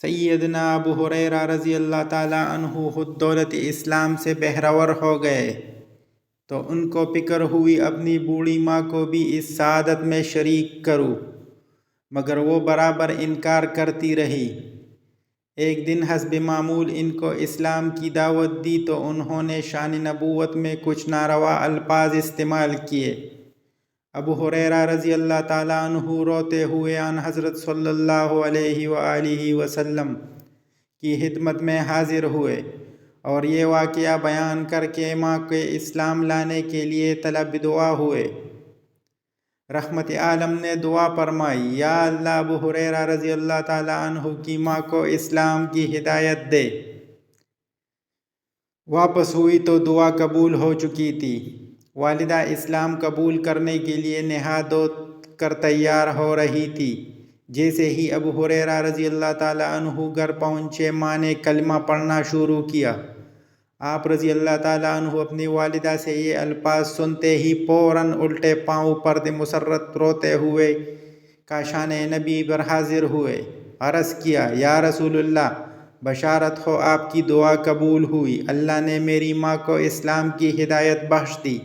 سیدنا ابو ہریرہ رضی اللہ تعالیٰ عنہ خود دولت اسلام سے بہرور ہو گئے تو ان کو فکر ہوئی اپنی بوڑھی ماں کو بھی اس سعادت میں شریک کروں، مگر وہ برابر انکار کرتی رہی۔ ایک دن حسب معمول ان کو اسلام کی دعوت دی تو انہوں نے شان نبوت میں کچھ ناروا الفاظ استعمال کیے۔ ابو ہریرہ رضی اللہ تعالیٰ عنہ روتے ہوئے آن حضرت صلی اللہ علیہ وآلہ وسلم کی خدمت میں حاضر ہوئے اور یہ واقعہ بیان کر کے ماں کے اسلام لانے کے لیے طلب دعا ہوئے۔ رحمت عالم نے دعا فرمائی، یا اللہ ابو ہریرہ رضی اللہ تعالیٰ عنہ کی ماں کو اسلام کی ہدایت دے۔ واپس ہوئی تو دعا قبول ہو چکی تھی۔ والدہ اسلام قبول کرنے کے لیے نہا دھو کر تیار ہو رہی تھی۔ جیسے ہی ابو ہریرہ رضی اللہ تعالیٰ عنہ گھر پہنچے، ماں نے کلمہ پڑھنا شروع کیا۔ آپ رضی اللہ تعالیٰ عنہ اپنی والدہ سے یہ الفاظ سنتے ہی فوراً الٹے پاؤں پرد مسرت روتے ہوئے کاشان نبی پر حاضر ہوئے۔ عرض کیا، یا رسول اللہ، بشارت ہو آپ کی دعا قبول ہوئی، اللہ نے میری ماں کو اسلام کی ہدایت بخش دی۔